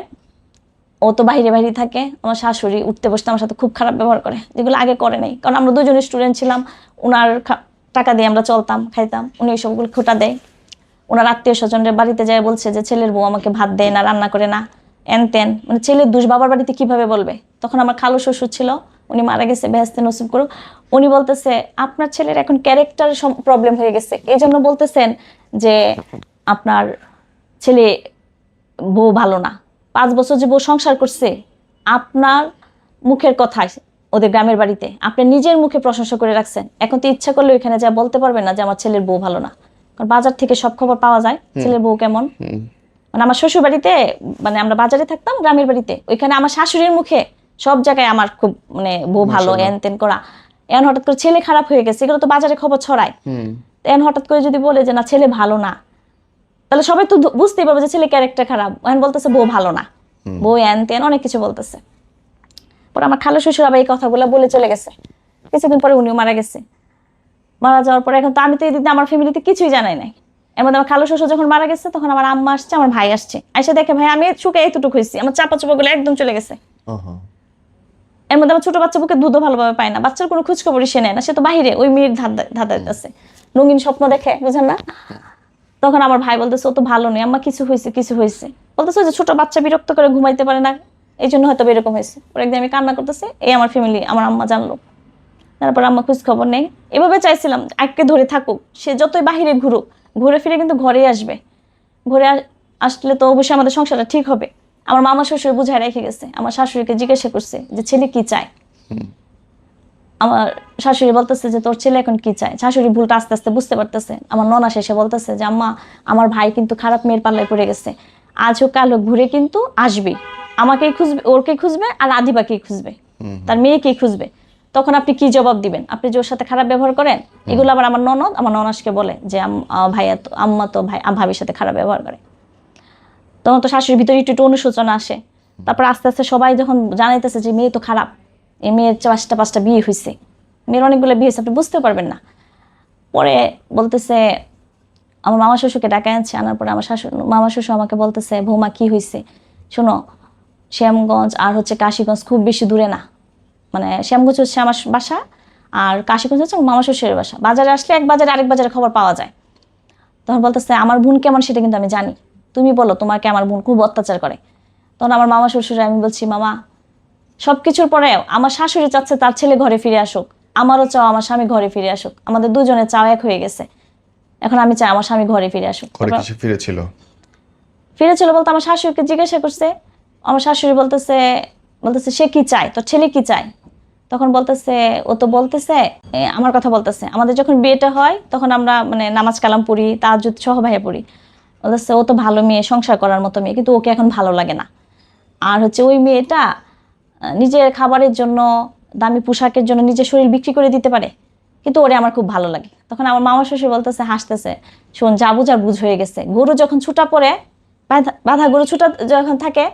ও তো বাইরে থাকে, আমার শাশুড়ি উঠতে বসতে আমার সাথে খুব খারাপ ব্যবহার করে, যেগুলো আগে করে নাই, কারণ আমরা 2 জন স্টুডেন্ট ছিলাম, ওনার টাকা দিয়ে আমরা চলতাম, খাইতাম, উনি ওই সবগুলো খোটা দেয়। ওনার আত্মীয় স্বজনের বাড়িতে যায় বলছে যে ছেলের বউ আমাকে ভাত দেয় না, রান্না করে না, এন তেন, মানে ছেলের দোষ বাবার বাড়িতে কিভাবে বলবে। তখন আমার খালু শ্বশুর ছিল, উনি মারা গেছে, বেহেস্তে নসিব করুক। উনি বলতেছে আপনার ছেলের এখন ক্যারেক্টার প্রবলেম হয়ে গেছে, এই জন্য বলতেছেন যে আপনার ছেলে বউ ভালো না। 5 বছর যে বউ সংসার করছে, আপনার মুখের কথায় ওদের গ্রামের বাড়িতে আপনি নিজের মুখে প্রশংসা করে রাখছেন, এখন তো ইচ্ছা করলে ওইখানে যা বলতে পারবেন না যে আমার ছেলের বউ ভালো না, কারণ বাজার থেকে সব খবর পাওয়া যায় ছেলের বউ কেমন। মানে আমার শ্বশুর বাড়িতে, মানে আমরা বাজারে থাকতাম গ্রামের বাড়িতে, ওইখানে আমার শাশুড়ির মুখে সব জায়গায় আমার খুব মানে বউ ভালো, এন তেন করা। এখন হঠাৎ করে ছেলে খারাপ হয়ে গেছে, এগুলো তো বাজারে খবর ছড়ায়। এখন হঠাৎ করে যদি বলে যে না ছেলে ভালো না, তাহলে সবাই তো বুঝতেই পারবে যে ছেলে ক্যারেক্টার খারাপ। এখন বলতেছে বউ ভালো না, বউ এন তেন অনেক কিছু বলতেছে। পরে আমার খালা শ্বশুর আবার এই কথাগুলো বলে চলে গেছে। কিছুদিন পরে উনিও মারা গেছে। মারা যাওয়ার পরে এখন তো আমি তো এই দিন আমার ফ্যামিলিতে কিছুই জানাই নাই। এর মধ্যে আমার খালু শ্বশুর যখন মারা গেছে, তখন আমার আম্মা আসছে, আমার ভাই আসছে, এসে দেখে ভাই আমি শুকে এতটুকু হয়েছি, আমার চাপা চোপাগুলো একদম চলে গেছে। এর মধ্যে আমার ছোট বাচ্চা বুকে দুধও ভালোভাবে পায় না, বাচ্চার কোনো খোঁজ খবরই সে নেয় না, সে তো বাহিরে ওই মেয়ের ধাঁধা দিতেছে, রঙিন স্বপ্ন দেখে, বুঝেন না। তখন আমার ভাই বলতেছে ও তো ভালো নেই আম্মা, কিছু হয়েছে কিছু হয়েছে, বলতেছে যে ছোট বাচ্চা বিরক্ত করে ঘুমাইতে পারে না, এই জন্য হয়তো এরকম হয়েছে। পরে একদিন আমি কান্না করতেছে, এই আমার ফ্যামিলি, আমার আম্মা জানলো। তারপর আম্মা খোঁজ খবর নেই। এভাবে চাইছিলাম আজকে ধরে থাকুক, সে যতই বাহিরে ঘুরুক, ঘুরে ফিরে কিন্তু ঘরে আসবে। ঘরে আসলে তো অবশ্যই আমাদের সংসারটা ঠিক হবে। আমার মামা শ্বশুর বুঝায় রেখে গেছে, আমার শাশুড়িকে জিজ্ঞাসা করছে যে ছেলে কি চায়। আমার শাশুড়ি বলতেছে যে তোর ছেলে এখন কি চায়। শাশুড়ি ভুলটা আস্তে আস্তে বুঝতে পারতেছে। আমার ননা শেষে বলতেছে যে আম্মা আমার ভাই কিন্তু খারাপ মেয়ের পাল্লায় পড়ে গেছে, আজ হোক কাল হোক ঘুরে কিন্তু আসবে, আমাকেই খুঁজবে, ওরকেই খুঁজবে, আর আদিবাকেই খুঁজবে, তার মেয়েকেই খুঁজবে। তখন আপনি কি জবাব দিবেন? আপনি যে ওর সাথে খারাপ ব্যবহার করেন, এগুলো আবার আমার ননদ আমার ননাসকে বলে যে ভাইয়া তো আম্মা তো ভাবির সাথে খারাপ ব্যবহার করে। তখন তো শাশুড়ির ভিতরে একটু অনুশোচনা আসে। তারপর আস্তে আস্তে সবাই যখন জানাইতেছে যে মেয়ে তো খারাপ, এই মেয়ের 4-5টা বিয়ে হয়েছে, মেয়ের অনেকগুলো বিয়ে হয়েছে, আপনি বুঝতে পারবেন না। পরে বলতেছে আমার মামা শ্বশুরকে ডাকা আনছে, আনার পরে আমার মামা শ্বশুর আমাকে বলতেছে বৌমা কি হয়েছে, শোনো শ্যামগঞ্জ আর হচ্ছে কাশীগঞ্জ খুব বেশি দূরে না, মানে শ্যামগঞ্জ হচ্ছে আমার বাসা আর কাশীগঞ্জ হচ্ছে আমার মামা শ্বশুরের বাসা, বাজারে আসলে এক বাজারে আরেক বাজারে খবর পাওয়া যায়। তখন বলতেছে আমার বোন কেমন সেটা কিন্তু আমি জানি, তুমি বলো তোমাকে আমার বোন খুব অত্যাচার করে। তখন আমার মামা শ্বশুরে আমি বলছি মামা সবকিছুর পরেও আমার শাশুড়ি চাচ্ছে তার ছেলে ঘরে ফিরে আসুক, আমারও চাও আমার স্বামী ঘরে ফিরে আসুক, আমাদের দুজনের চাও এক হয়ে গেছে, এখন আমি চাই আমার স্বামী ঘরে ফিরে আসুক। ফিরেছিল বলতে আমার শাশুড়িকে জিজ্ঞাসা করছে, আমার শাশুড়ি বলতেছে সে কি চায়, তোর ছেলে কি চায়। তখন বলতেছে ও তো বলতেছে আমার কথা বলতেছে, আমাদের যখন বিয়েটা হয় তখন আমরা মানে নামাজ কালাম পড়ি, তাহাজ্জুদ সহ ভাইয়া পড়ি, বলতেছে ও তো ভালো মেয়ে, সংসার করার মতো মেয়ে, কিন্তু ওকে এখন ভালো লাগে না। আর হচ্ছে ওই মেয়েটা নিজের খাবারের জন্য, দামি পোশাকের জন্য নিজের শরীর বিক্রি করে দিতে পারে, কিন্তু ওরে আমার খুব ভালো লাগে। তখন আমার মামা শ্বশুর বলতেছে, হাসতেছে, শোন যা বুঝার বুঝ হয়ে গেছে, গরু যখন ছুটা পড়ে, বাধা গরু ছুটা যখন থাকে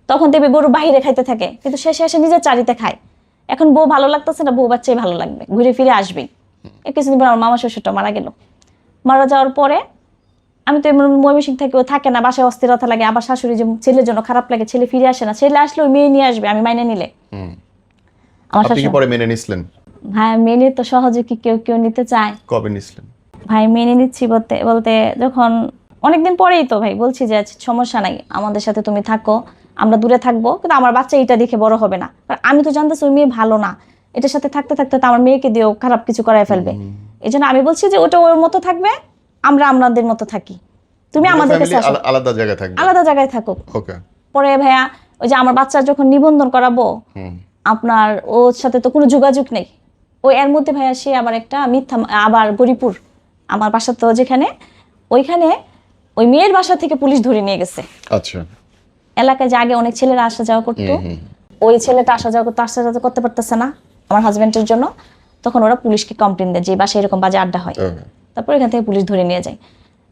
তখন দেখবি গরু বাহিরে খাইতে থাকে, কিন্তু শেষে এসে নিজের চারিতে খায়। এখন বউ ভালো লাগতেছে না, বউ বাচ্চাই ভালো লাগবে, ঘুরে ফিরে আসবেই। কিছুদিন পর আমার মামা শ্বশুরটা মারা গেল। মারা যাওয়ার পরে আমি তো এমন ময়মনসিংহ থেকে ও থাকে না, বাসায় অস্থিরতা লাগে, আবার শাশুড়ি যে ছেলের জন্য খারাপ লাগে, ছেলে ফিরে আসে না, ছেলে আসলে ওই মেয়ে নিয়ে আসবে আমি মাইনে নিলে। আমার আপনি কি পরে মেনে নিছিলেন? ভাই মেনে তো সহজে কি কেউ কেউ নিতে চায়? কবে নিছিলেন? ভাই মেনে নিচ্ছি বলতে যখন অনেকদিন পরেই তো ভাই বলছি যে সমস্যা নাই, আমাদের সাথে তুমি থাকো, আমরা দূরে থাকবো, কিন্তু আমার বাচ্চা এটা দেখে বড় হবে না, কারণ আমি তো জানতেছি ওই মেয়ে ভালো না, এটার সাথে থাকতে থাকতে তো আমার মেয়েকে দিয়েও খারাপ কিছু করায় ফেলবে। এই জন্য আমি বলছি যে ওটা ওর মতো থাকবে, আমরা আমাদের মতো থাকি, তুমি আমাদের কাছে আসো, আলাদা জায়গায় থাকবে, আলাদা জায়গায় থাকো। ওকে। পরে ভাইয়া ওই যে আমার বাচ্চার যখন নিবন্ধন করাবো, আপনার ওর সাথে তো কোনো যোগাযোগ নেই, ওই এর মধ্যে ভাইয়া সে আবার একটা মিথ্যা, আবার গরিপুর আমার বাসা তো যেখানে, ওইখানে ওই মেয়ের বাসা থেকে পুলিশ ধরে নিয়ে গেছে। আচ্ছা। এলাকায় যে আগে অনেক ছেলেরা আসা যাওয়া করতো, ওই ছেলেটা আসা যাওয়া করতে পারতেছে না আমার হাজবেন্ডের জন্য, তখন ওরা পুলিশকে কমপ্লেন দেয় যে বাসায় এরকম বাজে আড্ডা হয়। তারপর এখান থেকে পুলিশ ধরে নিয়ে যায়।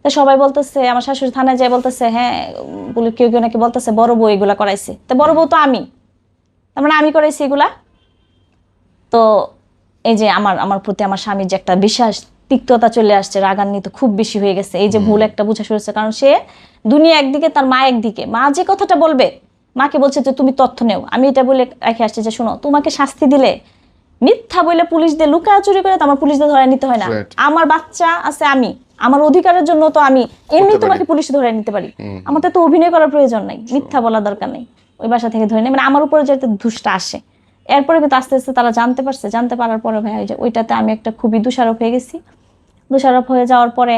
তো সবাই বলতেছে, আমার শাশুড়ি থানায় যায় বলতেছে, হ্যাঁ পুলিশ কেউ কেউ নাকি বলতেছে বড় বউ এগুলা করাইছে, তো বড় বউ তো আমি, তার মানে আমি করাইছি এগুলা। তো এই যে আমার প্রতি আমার স্বামীর যে একটা বিশ্বাস তিক্ততা চলে আসছে, রাগান্বিত খুব বেশি হয়ে গেছে, এই যে ভুল একটা বুঝা শুরু হচ্ছে, কারণ সে দুনিয়া একদিকে, তার মা একদিকে, মা যে কথাটা বলবে, মাকে বলছে যে তুমি তথ্য নেও, আমি এটা বলে রেখে আসছি যে শোনো তোমাকে শাস্তি দিলে মিথ্যা বলে পুলিশ দিয়ে লুকায় চুরি করে তো আমার পুলিশ দিয়ে ধরে নিতে হয় না। Right. আমার বাচ্চা আছে, আমি আমার অধিকারের জন্য তো আমি এমনি পারি। তোমাকে পুলিশ ধরে নিতে পারি। আমার তো অভিনয় করার প্রয়োজন নাই, মিথ্যা বলার দরকার নেই। ওই বাসা থেকে ধরে নেই, মানে আমার উপরে যেতে ধুসটা আসে। এরপরে কিন্তু আস্তে আস্তে তারা জানতে পারছে, জানতে পারার পরে ভাই যে ওইটাতে আমি একটা খুবই দোষারোপ হয়ে গেছি। দোষারোপ হয়ে যাওয়ার পরে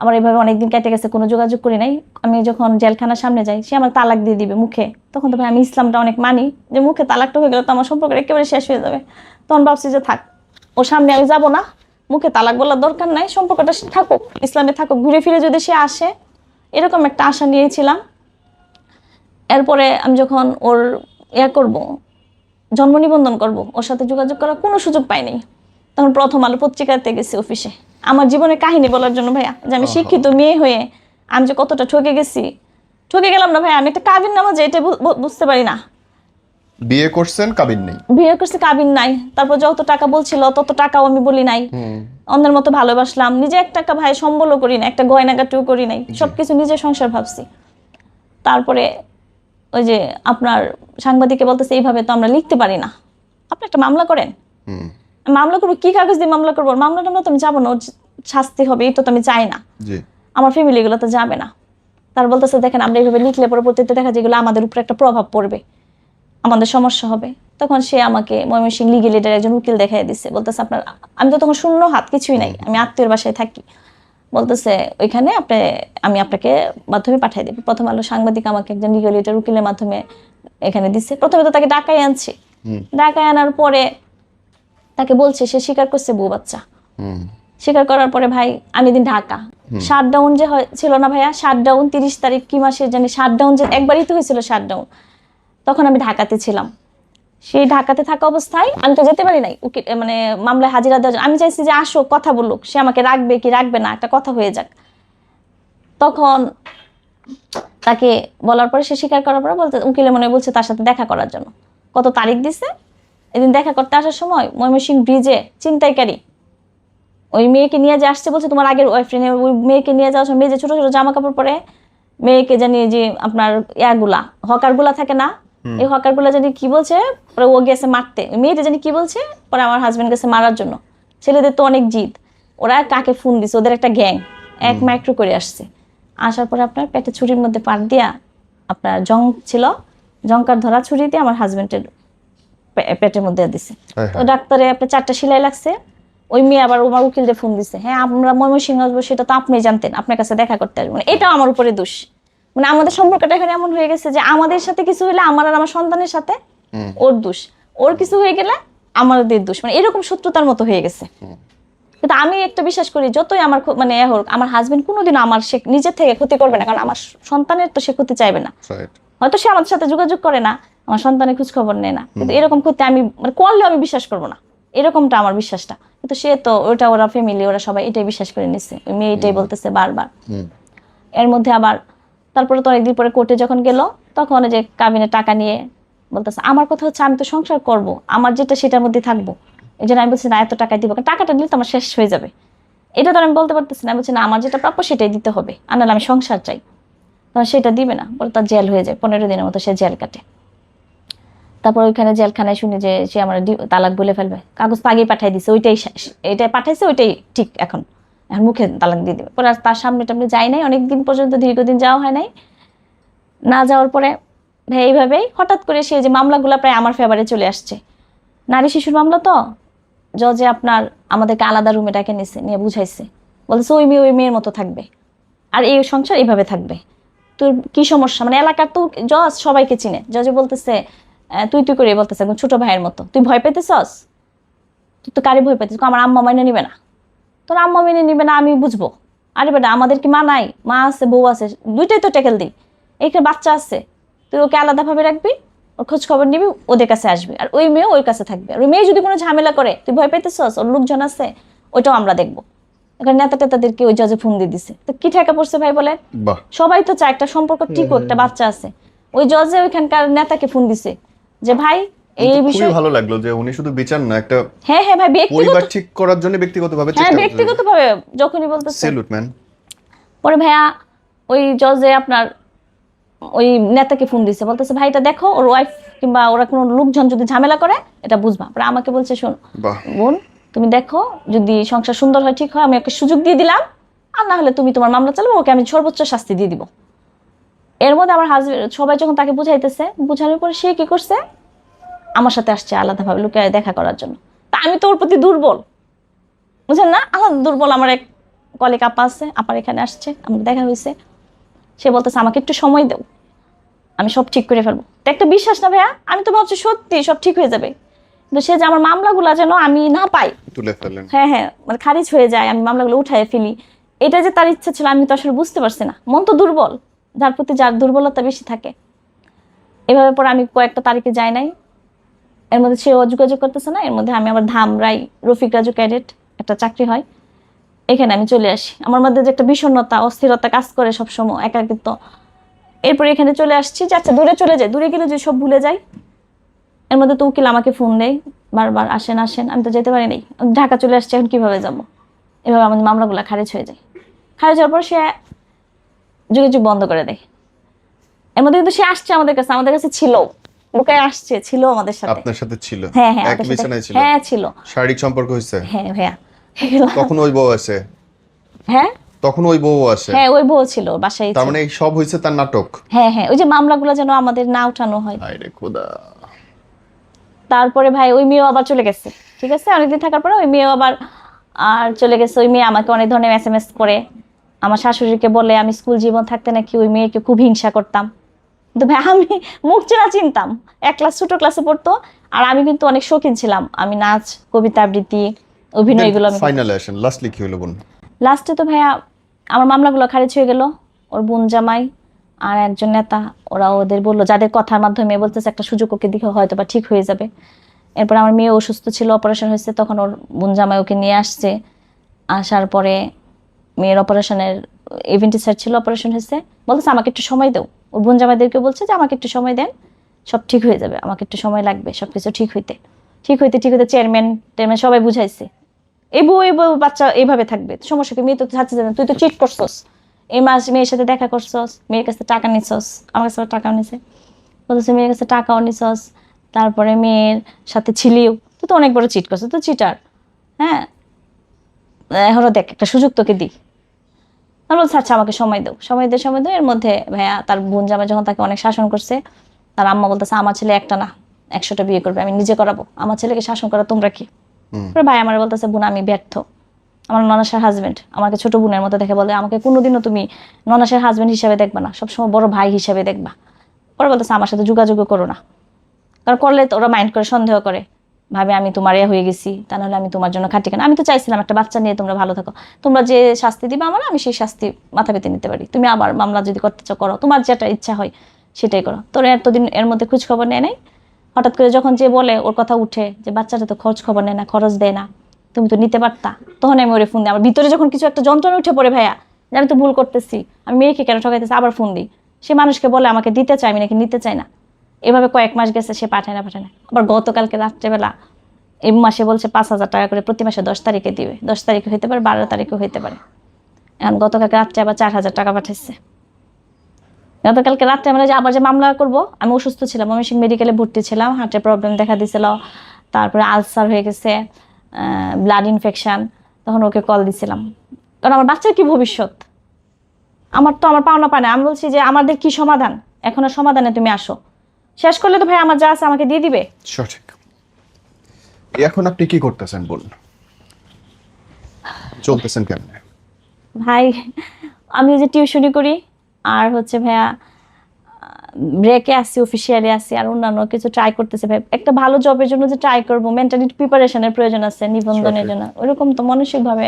আমার এইভাবে অনেকদিন কেটে গেছে, কোনো যোগাযোগ করি নাই। আমি যখন জেলখানার সামনে যাই, সে আমার তালাক দিয়ে দিবে মুখে। তখন তো ভাই আমি ইসলামটা অনেক মানি, যে মুখে তালাকটা হয়ে গেলে তো আমার সম্পর্ক একেবারে শেষ হয়ে যাবে। তখন ভাবছি যে থাক, ওর সামনে আমি যাব না, মুখে তালাক বলার দরকার নাই, সম্পর্কটা থাকুক, ইসলামে থাকুক, ঘুরে ফিরে যদি সে আসে, এরকম একটা আশা নিয়েছিলাম। এরপরে আমি যখন ওর করব, জন্ম নিবন্ধন করব, ওর সাথে যোগাযোগ করার কোনো সুযোগ পাইনি। তখন প্রথম আলো পত্রিকাতে গেছি অফিসে, আমার জীবনের কাহিনী বলার জন্য ভাইয়া, যে আমি শিক্ষিত মেয়ে হয়ে আমি যে কতটা ঠকে গেছি। ঠকে গেলাম না ভাই, আমি একটা কাবিন নামা যে এটা বুঝতে পারি না। বিয়ে করছেন, কাবিন নেই। বিয়ে করছি, কাবিন নাই। তারপর যত টাকা বলছিল তত টাকাও আমি বলি নাই। অন্যের মতো ভালোবাসলাম, নিজে একটা ভাই সম্বলও করি না, একটা গয়নাগাটিও করি নাই, সবকিছু নিজে সংসার ভাবছি। তারপরে ওই যে আপনার সাংবাদিকে বলতেছে এইভাবে তো আমরা লিখতে পারি না, আপনি একটা মামলা করেন। মামলা করবো, কি কাগজ দিয়ে মামলা করবো? মামলা টামলা তো আমি যাবো না, ওর শাস্তি হবে এটা তো আমি চাই না, আমার ফ্যামিলি এগুলো তো যাবে না। তার বলতেছে দেখেন আমরা এইভাবে লিখলে পরবর্তীতে দেখা যায় এগুলো আমাদের উপরে একটা প্রভাব পড়বে, আমাদের সমস্যা হবে। তখন সে আমাকে ময়মনসিংহ লিগেল এডের একজন উকিল দেখাই দিচ্ছে, বলতেছে আপনার, আমি তো তখন শূন্য হাত, কিছুই নাই, আমি আত্মীয়র বাসায় থাকি। বলতেছে ওইখানে আমি আপনাকে মাধ্যমে পাঠিয়ে দেবো। প্রথম আলো সাংবাদিক আমাকে একজন লিগেল এডের উকিলের মাধ্যমে এখানে দিচ্ছে। প্রথমে তো তাকে ঢাকায় আনছি, ঢাকায় আনার পরে তাকে বলছে, সে স্বীকার করছে বউ বাচ্চা। স্বীকার করার পরে ভাই আমি দিন ঢাকা, শাটডাউন যে ছিল না ভাইয়া, শাটডাউন 30 তারিখ কি মাসে জানি, শাটডাউন যে একবারই তো হয়েছিল শাটডাউন, তখন আমি ঢাকাতে ছিলাম। সেই ঢাকাতে থাকা অবস্থায় আমি তো যেতে পারি নাই, মানে মামলায় হাজিরা দেওয়ার জন্য। আমি চাইছি যে আসো, কথা বলুক, সে আমাকে রাখবে কি রাখবে না, একটা কথা হয়ে যাক। তখন তাকে বলার পরে সে স্বীকার করার পরে বলতে, উকিলে মনে বলছে তার সাথে দেখা করার জন্য। কত তারিখ দিছে, এদিন দেখা করতে আসার সময় ময়মনসিংহ ব্রিজে ছিনতাইকারী ওই মেয়েকে নিয়ে যে আসছে, বলছে তোমার আগের ওয়াইফ্রেন্ড, ওই মেয়েকে নিয়ে যাওয়ার সময় মেয়ে যে ছোট ছোট জামা কাপড় পরে, মেয়েকে জানি যে আপনার হকারগুলা থাকে না, এই হকারগুলা জানি কি বলছে, পরে ও গেছে মারতে, ওই মেয়েটা জানি কি বলছে, পরে আমার হাজবেন্ড গেছে মারার জন্য। ছেলেদের তো অনেক জিদ, ওরা কাকে ফোন দিছে, ওদের একটা গ্যাং এক মাইক্রো করে আসছে। আসার পরে আপনার পেটে ছুরির মধ্যে পাট দিয়া, আপনার জং ছিল, জংকার ধরা ছুরি দিয়ে আমার হাজবেন্ডের পেটের মধ্যে দিছে। তো ডাক্তারে আপনার 4টা সেলাই লাগছে। ওই মেয়ে আবার আমার উকিলদের ফোন দিছে, হ্যাঁ আমরা ময়মনসিংহ আসবো, সেটা তো আপনি জানতেন, আপনার কাছে দেখা করতে আসবো। মানে এটাও আমার উপরে দোষ। মানে আমাদের সম্পর্কটা এখন এমন হয়ে গেছে যে আমাদের সাথে কিছু হলে আমার আর আমার সন্তানের সাথে ওর দোষ, ওর কিছু হয়ে গেলে আমাদের দোষ, মানে এরকম শত্রুতার মতো হয়ে গেছে। কিন্তু আমি একটা বিশ্বাস করি, যতই আমার মানে হোক, আমার হাজবেন্ড কোনোদিন আমার সে নিজের থেকে ক্ষতি করবে না, কারণ আমার সন্তানের তো সে ক্ষতি চাইবে না। হয়তো সে আমাদের সাথে যোগাযোগ করে না, আমার সন্তানের খোঁজ খবর নেয় না, কিন্তু এরকম ক্ষতি আমি মানে করলেও আমি বিশ্বাস করবো না, এরকমটা আমার বিশ্বাসটা। কিন্তু সে তো ওটা, ওরা ফ্যামিলি, ওরা সবাই এটাই বিশ্বাস করে নিচ্ছে, ওই মেয়ে এটাই বলতেছে বারবার। এর মধ্যে আবার তারপরে তো অনেকদিন পরে কোর্টে যখন গেল, তখন যে কাবিনের টাকা নিয়ে বলতেছে, আমার কথা হচ্ছে আমি তো সংসার করব, আমার যেটা সেটার মধ্যে থাকবো, এই জন্য আমি বলছি না এত টাকা দিব, টাকাটা দিলে তো আমার শেষ হয়ে যাবে, এটা তো আমি বলতে পারতেছি না। আমি বলছি না, আমার যেটা প্রাপ্য সেটাই দিতে হবে, আর নাহলে আমি সংসার চাই। তখন সেটা দিবে না, বলে তার জেল হয়ে যায়, 15 দিনের মতো সে জেল কাটে। তারপর ওইখানে জেলখানায় শুনি যে সে আমার তালাক বলে ফেলবে, কাগজ তো আগেই পাঠাই দিছে, ওইটাই এটাই পাঠাইছে, ওইটাই ঠিক, এখন মুখে তালাক দিয়ে দেবে। পরে তার সামনে টামনে যাই নাই অনেকদিন পর্যন্ত, দীর্ঘদিন যাওয়া হয় নাই। না যাওয়ার পরে ভাই এইভাবেই হঠাৎ করে সে যে মামলাগুলো প্রায় আমার ফেভারে চলে আসছে, নারী শিশুর মামলা তো, জজে আপনার আমাদেরকে আলাদা রুমে ডাকে নিছে, নিয়ে বুঝাইছে, বলতেছে ওই মেয়ে ওই মেয়ের মতো থাকবে, আর এই সংসার এইভাবে থাকবে, তোর কি সমস্যা, মানে এলাকার তো জজ সবাইকে চিনে। জজে বলতেছে তুই তুই করে বলতেছে, একদম ছোট ভাইয়ের মতো, তুই ভয় পেতেছস, তুই তো কারে ভয় পেতেছ, আমার আম্মা মেনে নিবে না, তোর আম্মা মেনে নিবে না আমি বুঝবো, আরে বেটা আমাদের কি মা নাই, মা আছে বউ আছে, দুইটাই তো টেকেল দিই, এইখানে বাচ্চা আছে, তুই ওকে আলাদাভাবে রাখবি, ওর খোঁজ খবর নিবি, ওদের কাছে আসবি, আর ওই মেয়ে ওর কাছে থাকবে, আর ওই মেয়ে যদি কোনো ঝামেলা করে তুই ভয় পেতেছস, ওর লোকজন আছে, ওইটাও আমরা দেখবো। এখানে নেতা টেতাদেরকে ওই জজে ফোন দিয়ে দিছে, তো কি ঠেকা পড়ছে ভাই বলে, সবাই তো চায় একটা সম্পর্ক ঠিক হোক, একটা বাচ্চা আছে। ওই জজে ওইখানকার নেতাকে ফোন দিছে যে ভাই এই বিষয়ে, ভালো লাগলো যে উনি শুধু বিচার না, একটা হ্যাঁ হ্যাঁ ভাই পরিবার ঠিক করার জন্য ব্যক্তিগতভাবে চেষ্টা হ্যাঁ করছেন। ব্যক্তিগতভাবে যখনই বলতেছে স্যালুট ম্যান। পরে ভাইয়া ওই জজে আপনার ওই নেতাকে ফোন দিছে, বলতেছে ভাই এটা দেখো, ওর ওয়াইফ কিংবা ওরা কোনো লোকজন যদি ঝামেলা করে এটা বুঝবা। পরে আমাকে বলছে শোন বাহ, বোন, তুমি দেখো যদি সংসার সুন্দর হয় ঠিক হয়, আমি ওকে সুযোগ দিয়ে দিলাম, আর না হলে তুমি তোমার মামলা চালাবে, ওকে আমি সর্বোচ্চ শাস্তি দিয়ে দিব। এর মধ্যে আমার হাজবেন্ড সবাই যখন তাকে বুঝাইতেছে, বুঝানোর পরে সে কি করছে, আমার সাথে আসছে আলাদাভাবে লুকিয়ে দেখা করার জন্য। তা আমি তো ওর প্রতি দুর্বল, বুঝেন না, আলাদা দুর্বল। আমার এক কলিগ আপা আছে, আপার এখানে আসছে, আমার দেখা হয়েছে। সে বলতেছে আমাকে একটু সময় দাও, আমি সব ঠিক করে ফেলবো। তো একটা বিশ্বাস না ভাইয়া, আমি তো ভাবছি সত্যি সব ঠিক হয়ে যাবে, কিন্তু সে যে আমার মামলাগুলা যেন আমি না পাই, তুলে ফেলেন। হ্যাঁ হ্যাঁ, মানে খারিজ হয়ে যায়, আমি মামলাগুলো উঠাই ফেলি, এটা যে তার ইচ্ছা ছিল আমি তো আসলে বুঝতে পারছি না। মন তো দুর্বল, যার প্রতি যার দুর্বলতা বেশি থাকে। এভাবে পরে আমি কয়েকটা তারিখে যাই নাই, এর মধ্যে সেও যোগাযোগ করতেছে না, এর মধ্যে আমি আবার ধামরাই রফিক রাজু ক্যাডেট একটা চাকরি হয়, এখানে আমি চলে আসি। আমার মধ্যে যে একটা বিষণ্ণতা অস্থিরতা কাজ করে সবসময়, একাকিত্ব, এরপরে এখানে চলে আসছি যে আচ্ছা দূরে চলে যাই, দূরে গেলে যে সব ভুলে যাই। এর মধ্যে তো উকিল আমাকে ফোন দেয় বারবার, আসেন আসেন, আমি তো যেতে পারি নাই, ঢাকা চলে আসছি, এখন কিভাবে যাব। এভাবে আমাদের মামলাগুলো খারিজ হয়ে যায়। খারিজ হওয়ার পর সে যোগাযোগ বন্ধ করে দেয়। এর মধ্যে কিন্তু সে আসছে আমাদের কাছে ছিল, লুকায় আসছে, ছিল আমাদের সাথে। আপনার সাথে ছিল? হ্যাঁ হ্যাঁ, এক আমাদের সাথে। বিছানায় ছিল? হ্যাঁ ছিল। শারীরিক সম্পর্ক হয়েছে? হ্যাঁ ভাইয়া, এগুলো তখন ওই বউ আছে? হ্যাঁ তখন ওই বউ আছে? হ্যাঁ, ওই বউ ছিল বাসায়। তার মানে এই সব হয়েছে তার নাটক? হ্যাঁ হ্যাঁ, ওই যে মামলাগুলো যেন আমাদের না উঠানো হয়। হায় রে খোদা। তারপরে ভাই ওই মেয়েও আবার চলে গেছে, ঠিক আছে, অনেকদিন থাকার পরে ওই মেয়েও আবার আর চলে গেছে। ওই মেয়ে আমাকে অনেক ধরনের SMS করে, আমার শাশুড়িকে বলে আমি স্কুল জীবন থাকতে নাকি ওই মেয়েকে খুব হিংসা করতাম। কিন্তু ভাই আমি মুখ চেনা চিনতাম, এক ক্লাস ছোট ক্লাসে পড়তো, আর আমি কিন্তু অনেক শৌখিন ছিলাম, আমি নাচ, কবিতা আবৃত্তি, অভিনয় এগুলো আমি। ফাইনালে আসেন, লাস্টলি কি হলো বোন? লাস্টে তো ভাইয়া আমার মামলাগুলো খারিজ হয়ে গেল। ওর বোন জামাই আর একজন নেতা, ওরা ওদের বললো, যাদের কথার মাধ্যমে বলতেছে একটা সুযোগ ওকে দিকে হয়তো বা ঠিক হয়ে যাবে। এরপর আমার মেয়ে অসুস্থ ছিল, অপারেশন হয়েছে, তখন ওর বোন জামাই ওকে নিয়ে আসছে। আসার পরে মেয়ের অপারেশনের ইভেন্টিসাইড ছিল, অপারেশন হয়েছে, বলতেছে আমাকে একটু সময় দাও। ওর বোন জামাইদেরকে বলছে যে আমাকে একটু সময় দেন, সব ঠিক হয়ে যাবে, আমাকে একটু সময় লাগবে সব কিছু ঠিক হইতে। চেয়ারম্যান টেয়ারম্যান সবাই বুঝাইছে, এই বউ বাচ্চা এইভাবে থাকবে, সমস্যা কি, মেয়ে তো চাচ্ছে না, তুই তো চিট করছস, এই মাস মেয়ের সাথে দেখা করছস, মেয়ের কাছে টাকা নিছস, আমার কাছে টাকাও নিছে, বলতেছে মেয়ের কাছে টাকাও নিছস, তারপরে মেয়ের সাথে ছিলিও, তুই তো অনেক বড় চিট করছিস, তো চিটার। হ্যাঁ, এখনো দেখ একটা সুযোগ তোকে দিই। আমি বলছি আচ্ছা আমাকে সময় দে। এর মধ্যে ভাইয়া তার বোন জামাই যখন তাকে অনেক শাসন করছে, তার আম্মা বলতেছে আমার ছেলে একটা না 100টা বিয়ে করবে, আমি নিজে করাবো, আমার ছেলেকে শাসন করা তোমরা কি। ভাই আমার বলতেছে বোন আমি ব্যর্থ, আমার ননাসের হাজবেন্ড আমাকে ছোট বোনের মতো দেখে, বলে আমাকে কোনোদিনও তুমি ননাসের হাজবেন্ড হিসাবে দেখবা না, সবসময় বড় ভাই হিসাবে দেখবা। পরে বলতেছে আমার সাথে যোগাযোগ করো না, কারণ করলে তো ওরা মাইন্ড করে, সন্দেহ করে, ভাবে আমি তোমার হয়ে গেছি, তা নাহলে আমি তোমার জন্য খাটি কেন। আমি তো চাইছিলাম একটা বাচ্চা নিয়ে তোমরা ভালো থাকো, তোমরা যে শাস্তি দিবা আমার, আমি সেই শাস্তি মাথা পেতে নিতে পারি, তুমি আবার মামলা যদি করতে চাও করো, তোমার যেটা ইচ্ছা হয় সেটাই করো। তোর এতদিন এর মধ্যে খোঁজ খবর নেয় নাই, হঠাৎ করে যখন যে বলে ওর কথা উঠে যে বাচ্চাটা তো খোঁজ খবর নেয় না, খরচ দেয় না, তুমি তো নিতে পারতা, তখন আমি ওরে ফোন দিই। আমার ভিতরে যখন কিছু একটা যন্ত্রণা উঠে পড়ে ভাইয়া, যে আমি তো ভুল করতেছি, আমি মেয়েকে কেন ঠকাইতেছি, আবার ফোন দিই। সে মানুষকে বলে আমাকে দিতে চায়, আমি নাকি নিতে চাই না। এভাবে কয়েক মাস গেছে, সে পাঠায় না। আবার গতকালকে রাত্রেবেলা এই মাসে বলছে 5,000 টাকা করে প্রতি মাসে 10 তারিখে দিবে, 10 তারিখে হইতে পারে, 12 তারিখেও হইতে পারে। এখন গতকালকে রাত্রে আবার 4,000 টাকা পাঠাইছে। গতকালকে রাত্রে আমরা যে আবার যে মামলা করব, আমি অসুস্থ ছিলাম, ময়মনসিংহ মেডিকেলে ভর্তি ছিলাম, হার্টের প্রবলেম দেখা দিয়েছিল, তারপরে আলসার হয়ে গেছে, ব্লাড ইনফেকশন, তখন ওকে কল দিছিলাম, কারণ আমার বাচ্চার কি ভবিষ্যৎ, আমার তো আমার পাওনা পায় না। আমি বলছি যে আমাদের কি সমাধান, এখনো সমাধানে তুমি আসো, শেষ করলে তো ভাই আমার যা আছে আমাকে দিয়ে দিবে। সঠিক। এখন আপনি কি করতেছেন বলুন, চলতেছেন কেমনে? ভাই আমি যে টিউশনি করি, আর হচ্ছে ভাইয়া ব্রেকে আসি, অফিসিয়ালি আসি, আর অন্যান্য কিছু ট্রাই করতেছে। ভাই একটা ভালো জবের জন্য যে ট্রাই করবো, মেন্টালি প্রিপারেশনের প্রয়োজন আছে, নিবন্ধনের জন্য, ওইরকম তো মানসিকভাবে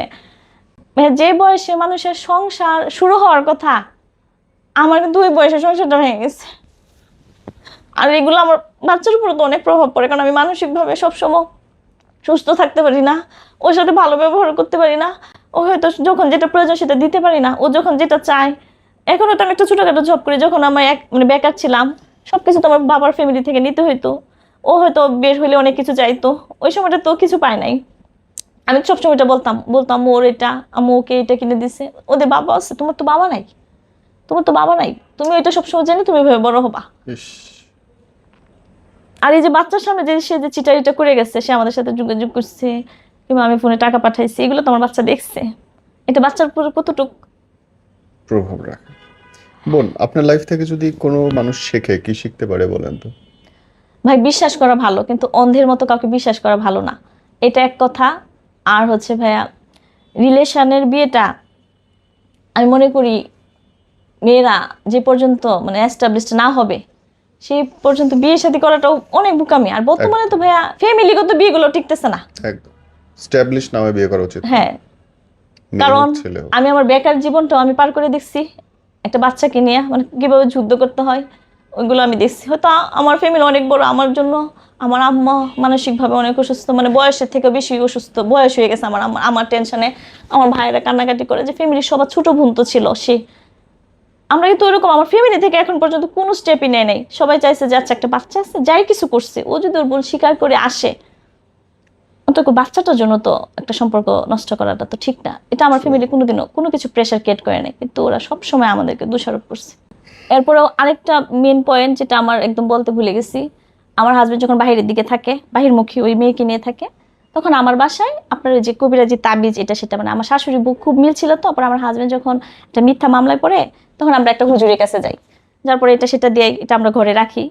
ভাই যে বয়সে মানুষের সংসার শুরু হওয়ার কথা, আমার কিন্তু ওই বয়সে সংসারটা ভেঙে গেছে। আর এগুলো আমার বাচ্চার উপর তো অনেক প্রভাব পড়ে, কারণ আমি মানসিকভাবে সবসময় সুস্থ থাকতে পারি না, ওর সাথে ভালো ব্যবহার করতে পারি না, ও হয়তো যখন যেটা প্রয়োজন সেটা দিতে পারি না, ও যখন যেটা চায়। এখনও তো আমি একটা ছোটোখাটো জব করি, যখন আমার মানে বেকার ছিলাম, সব কিছু তো আমার বাবার ফ্যামিলি থেকে নিতে হইতো, ও হয়তো বের হইলে অনেক কিছু চাইতো, ওই সময়টা তো কিছু পায় নাই। আমি সবসময় এটা বলতাম ওর এটা, আম্মু ওকে এটা কিনে দিছে, ওদের বাবা আছে, তোমার তো বাবা নাই, তোমার তো বাবা নাই, তুমি ওইটা সবসময় জানি, তুমি এভাবে বড় হবা। ইস, আর এই যে বাচ্চার সামনে যে সে যে চিটারিটা করে গেছে, সে আমাদের সাথে যোগাযোগ করছে কিংবা আমি ফোনে টাকা পাঠাইছি, এগুলো তো আমার বাচ্চা দেখছে। এটা বাচ্চার উপরে কতটুক প্রভাব রাখে। বোন, আপনার লাইফ থেকে যদি কোনো মানুষ শেখে, কি শিখতে পারে বলেন তো? ভাই বিশ্বাস করা ভালো, কিন্তু অন্ধের মতো কাউকে বিশ্বাস করা ভালো না, এটা এক কথা। আর হচ্ছে ভাইয়া, রিলেশনের বিয়েটা আমি মনে করি মেয়েরা যে পর্যন্ত মানে এস্টাবলিশড না হবে সেই পর্যন্ত বিয়ে শাদী করাটাও অনেক বোকামি। আর বর্তমানে তো ভাইয়া ফ্যামিলিগত বিয়েগুলো টিকতেছে না। একদম স্ট্যাবলিশ নামে বিয়ে করা উচিত। হ্যাঁ, মেয়ে কারণ হোক, ছেলে হোক। আমি আমার বেকার জীবনটাও আমি পার করে দেখছি একটা বাচ্চাকে নিয়ে, মানে কিভাবে যুদ্ধ করতে হয় ওইগুলো আমি দেখছি। হয়তো আমার ফ্যামিলি অনেক বড়, আমার জন্য আমার আম্মা মানসিকভাবে অনেক অসুস্থ, মানে বয়সের থেকে বেশি অসুস্থ, বয়স হয়ে গেছে আমার আম্মা। আমার টেনশনে আমার ভাইয়েরা কান্নাকাটি করে, যে ফ্যামিলির সবার ছোট বোন তো ছিল সে। আমরা কিন্তু ওইরকম আমার ফ্যামিলি থেকে এখন পর্যন্ত কোনো স্টেপই নেয় নাই। সবাই চাইছে যে আচ্ছা একটা বাচ্চা আছে, যাই কিছু করছে, ও যদি ওর বোন স্বীকার করে আসে, অন্তত বাচ্চাটার জন্য তো একটা সম্পর্ক নষ্ট করাটা তো ঠিক না। এটা আমার ফ্যামিলি কোনোদিনও কোনো কিছু প্রেশার ক্রিয়েট করে নাই, কিন্তু ওরা সবসময় আমাদেরকে দোষারোপ করছে। এরপরেও আরেকটা মেন পয়েন্ট যেটা আমার একদম বলতে ভুলে গেছি, আমার হাজবেন্ড যখন বাহিরের দিকে থাকে, বাহিরমুখী ওই মেয়েকে নিয়ে থাকে, তখন আমার বাসায় আপনার ওই যে কবিরাজি তাবিজ এটা সেটা, মানে আমার শাশুড়ি বউ খুব মিল ছিল। তো তারপর আমার হাজবেন্ড যখন একটা মিথ্যা মামলায় পড়ে, তখন আমরা একটা হুজুরের কাছে যাই, যার পরে এটা সেটা দিয়ে এটা আমরা ঘরে রাখি।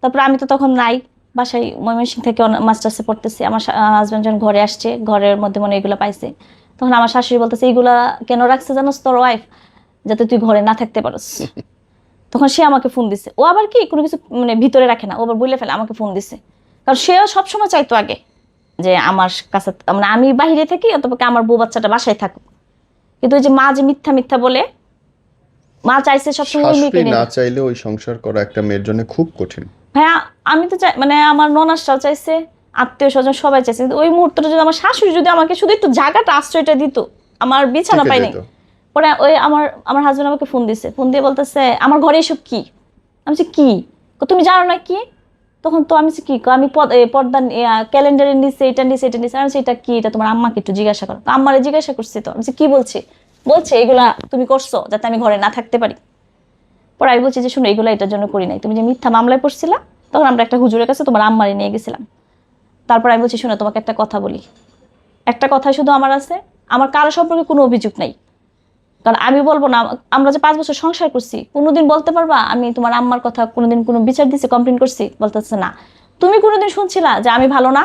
তারপর আমি তো তখন নাই বাসায়, ময়মনসিংহ থেকে মাস্টার্সে পড়তেছি। আমার হাজবেন্ড যখন ঘরে আসছে, ঘরের মধ্যে মনে এগুলো পাইছে, তখন আমার শাশুড়ি বলতেছে এইগুলা কেন রাখছে জানোস তোর ওয়াইফ, যাতে তুই ঘরে না থাকতে পারস। তখন সে আমাকে ফোন দিছে, ও আবার কি কোনো কিছু মানে ভিতরে রাখে না, ও আবার বলে ফেলে, আমাকে ফোন দিছে। কারণ সেও সবসময় চাইতো আগে যে আমার কাছে মানে আমি বাহিরে থাকি, অথবা আমার বউ বাচ্চাটা বাসায় থাকুক। কিন্তু ওই যে মা যে মিথ্যা মিথ্যা বলে, মা চাইছে সবসময় ওই মেয়েকে শাশুড়ি নিয়ে। না চাইলে ওই সংসার করা একটা মেয়ের জন্য খুব কঠিন। হ্যাঁ, আমি তো চাই, মানে আমার ননাসরাও চাইছে, আত্মীয় স্বজন সবাই চাইছে, কিন্তু ওই মুহূর্তটা যদি আমার শাশুড়ি যদি আমাকে শুধু একটু জায়গাটা আশ্রয়টা দিত, আমার বিছানা টিকে পাই নাই। যেত। পরে ওই আমার হাজবেন্ড আমাকে ফোন দিছে, ফোন দিয়ে বলতেছে আমার ঘরে এসব কি। আমি বলছি কি? তুমি জানো না কি? তখন তো আমি বলছি, কি আমি পর্দা ক্যালেন্ডারের নিচে এটা নিচে এটা নিচে। আমি বলছি, এটা কি? এটা তোমার আম্মাকে একটু জিজ্ঞাসা করো। তো আম্মারে জিজ্ঞাসা করছি, তো আমি বলছি, কি বলছি? বলছে এগুলা তুমি করছো যাতে আমি ঘরে না থাকতে পারি। পরে আমি বলছি যে শুনো, এগুলো এটার জন্য করি নাই, তুমি যে মিথ্যা মামলায় পড়ছিলা, তখন আমরা একটা হুজুরের কাছে তোমার আম্মারে নিয়ে গেছিলাম। তারপর আমি বলছি শোনো, তোমাকে একটা কথা বলি, একটা কথাই শুধু আমার আছে, আমার কারো সম্পর্কে কোনো অভিযোগ নাই। কারণ আমি বলবো না, আমরা যে 5 বছর সংসার করছি, কোনোদিন বলতে পারবা আমি তোমার আম্মার কথা কোনোদিন কোনো বিচার দিছি, কমপ্লেন করছি? বলতেছে না। তুমি কোনোদিন শুনছিলা যে আমি ভালো না?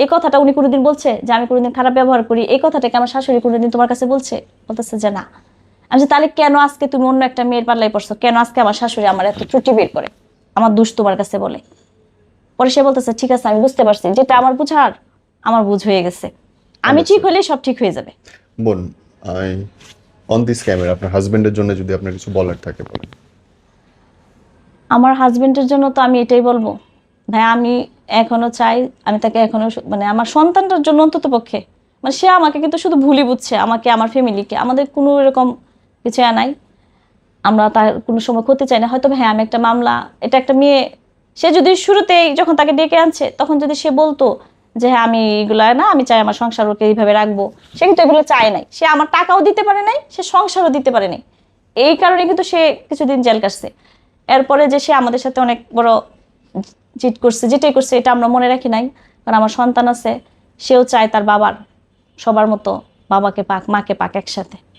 এই কথাটা উনি কোনোদিন বলছে যে আমি কোনোদিন খারাপ ব্যবহার করি? এই কথাটাকে আমার শাশুড়ি কোনোদিন তোমার কাছে বলছে? বলতেছে যে না। আমি বলছি, তাহলে কেন আজকে তুমি অন্য একটা মেয়ের পাল্লায় পড়ছো? কেন আজকে আমার শাশুড়ি আমার এত ত্রুটি বের করে, আমার দোষ তোমার কাছে বলে? পরে সে বলতেছে ঠিক আছে, আমি বুঝতে পারছি, যেটা আমার বুঝার আমার বুঝ হয়ে গেছে, আমি ঠিক হলে সব ঠিক হয়ে যাবে। বোন, আই অন দিস ক্যামেরা আপনার হাজবেন্ডের জন্য যদি আপনার কিছু বলার থাকে বলেন। আমার হাজবেন্ডের জন্য তো আমি এটাই বলবো, ভাই আমি এখনো চাই, আমি তাকে এখনো মানে আমার সন্তানটার জন্য অন্তত পক্ষে, মানে সে আমাকে কিন্তু শুধু ভুলই বুঝছে, আমাকে আমার ফ্যামিলিকে, আমাদের কোনো এরকম কিছু নাই। আমরা তার কোনো সময় ক্ষতি চাই না। হয়তো হ্যাঁ, আমি একটা মামলা, এটা একটা মেয়ে, সে যদি শুরুতেই যখন তাকে ডেকে আনছে তখন যদি সে বলতো যে হ্যাঁ আমি এগুলা না, আমি চাই আমার সংসার ওকে এইভাবে রাখবো, সে কিন্তু এগুলো চায় নাই। সে আমার টাকাও দিতে পারে নাই, সে সংসারও দিতে পারে নাই, এই কারণে কিন্তু সে কিছুদিন জেল কাটছে। এরপরে যে সে আমাদের সাথে অনেক বড় চিট করছে, যেটাই করছে এটা আমরা মনে রাখি নাই। কারণ আমার সন্তান আছে, সেও চায় তার বাবার সবার মতো বাবাকে পাক, মাকে পাক একসাথে।